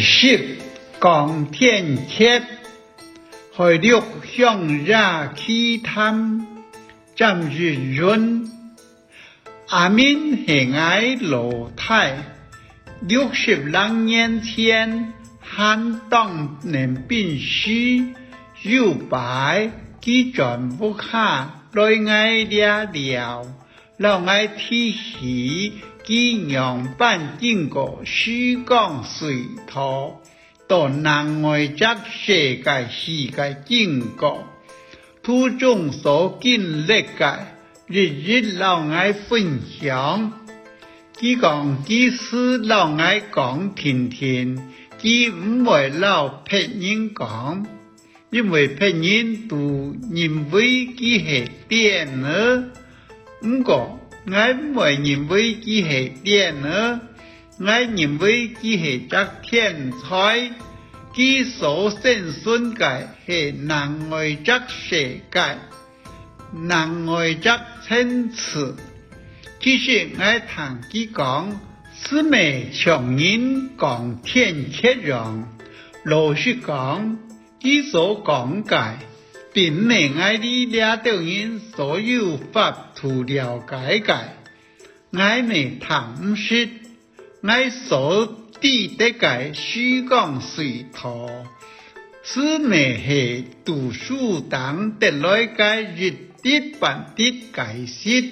20講天蠍，海陸向日期探，占日潤。阿明係愛老太，62年前漢當年病死，有白佢全部下來愛了，老愛提起佢樣板經過時光隧道，到南外則世界經過，途中所經歷嘅日老愛分享。佢講佢事老愛講天，佢唔會老別人講，因為別人都認為佢係癲兒。唔過我唔會認為佢係癲兒，我認為佢係隻天才。佢所相信嘅係南外隻世界，南外隻層次。其實我同佢講，是咪強人講天蠍人？老實講，佢所講嘅並唔係我哋呢度人所有法度了解嘅，我未探識，我所知得嘅時光隧道，是咪係讀書等得來嘅日啲版啲解釋？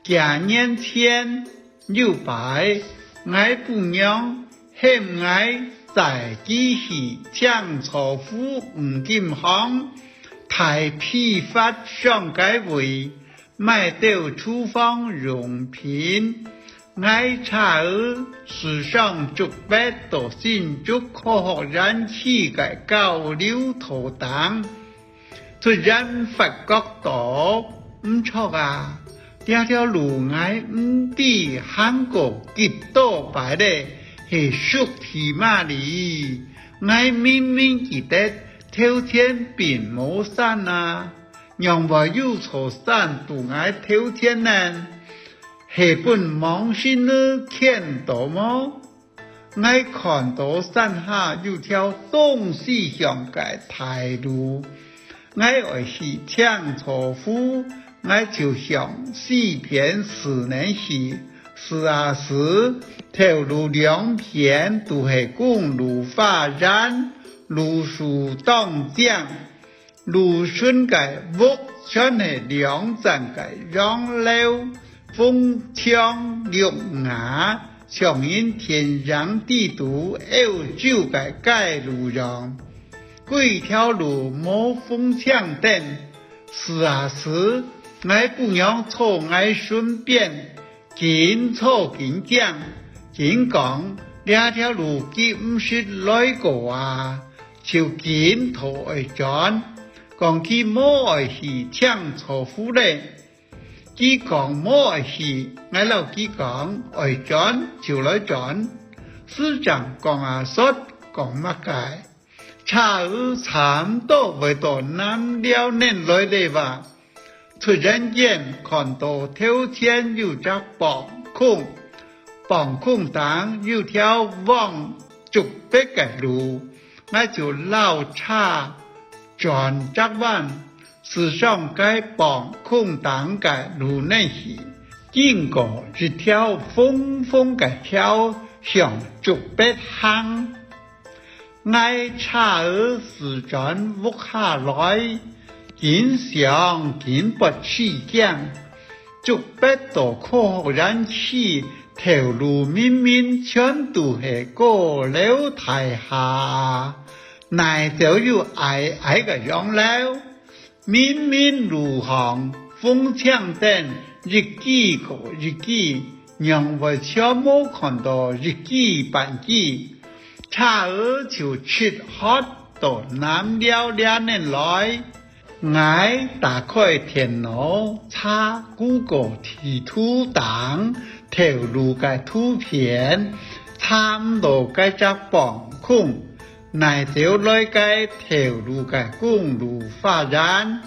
幾年前有擺，我不讓欠我在機器將錯夫唔健康，太批發上街位買到廚房用品，我查時尚逐筆到新竹科學燃氣嘅交流途等，突然發覺到唔錯啊！這條路我唔比韓國極多擺咧，係屬於馬里。我明明記得頭天並冇山啊，讓我有錯山都我頭天呢，係本網線呢見到麼？我看到山下有條東西向嘅大路，我愛去搶錯夫。我就想4篇4年時，條路兩邊都係公路發展，路樹當江，路順嘅屋全係兩站嘅讓路，風槍綠芽，像因天然地圖歐洲嘅街路上，幾條路冇風槍燈，我不讓錯我順便緊錯緊講，緊講兩條路佢唔是來過啊，就緊錯而轉，講佢冇愛去搶錯夫咧，佢講冇愛去，我老佢講愛轉就來轉，市長講啊說講乜嘅，差唔多為到南遼年來的吧。突然間看到頭前有隻綁空檔有條往竹北嘅路，我就老叉轉側彎，時常喺綁空檔嘅路內去，經過一條風嘅橋向竹北行，我叉時轉屋下來。緊想緊不起講，竹北到科學燃氣條路明明全都係高樓大廈，乃就有矮嘅洋樓，明明路行風槍燈日幾個日幾，讓我全冇看到日幾半幾，差就吃喝到南遼2年來。我打開電腦查 Google 地圖等條路嘅圖片，差唔多嘅隻綁空，乃就來嘅條路嘅公路發展。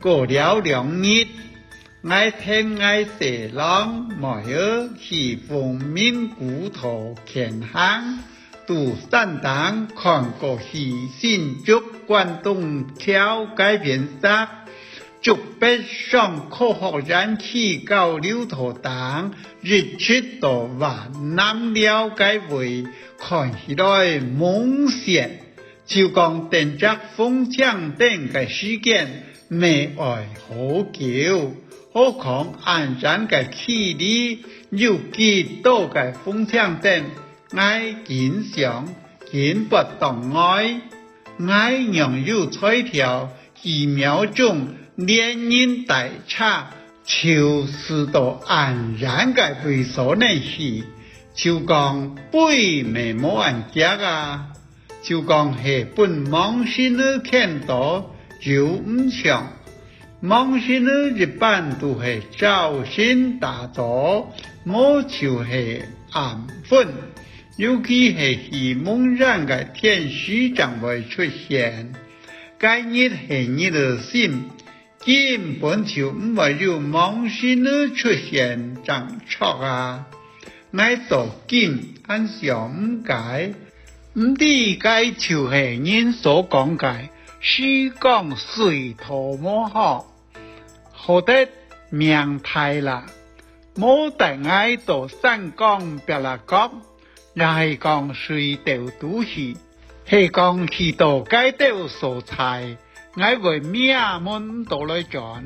過了2日，我聽我社郎沒有去奉命骨頭前行，杜善堂看过去新竹关东桥改变色，竹北上科学人气交流途等日出到万南了解为看起来梦想，就讲电闸风枪等嘅事件未爱好久，何况安然嘅距离有几多嘅风枪等。我經常見不動愛，我仍有彩條幾秒鐘連人大差，就是到安然嘅為所呢事，就講背未冇人夾啊，就講係本網線呢看到就唔像，網線呢一般都係早先打咗，冇就係暗分。尤其是希望讓嘅天使將會出現，該日係日的心，根本就唔會有夢想的出現爭錯啊！我做緊按想唔解，唔知該就係人所講嘅，是講水土冇好，好得命太啦，冇得愛到山崗別啦講。又係講水稻都市，係講許多街道蔬菜，我為咩門到來轉。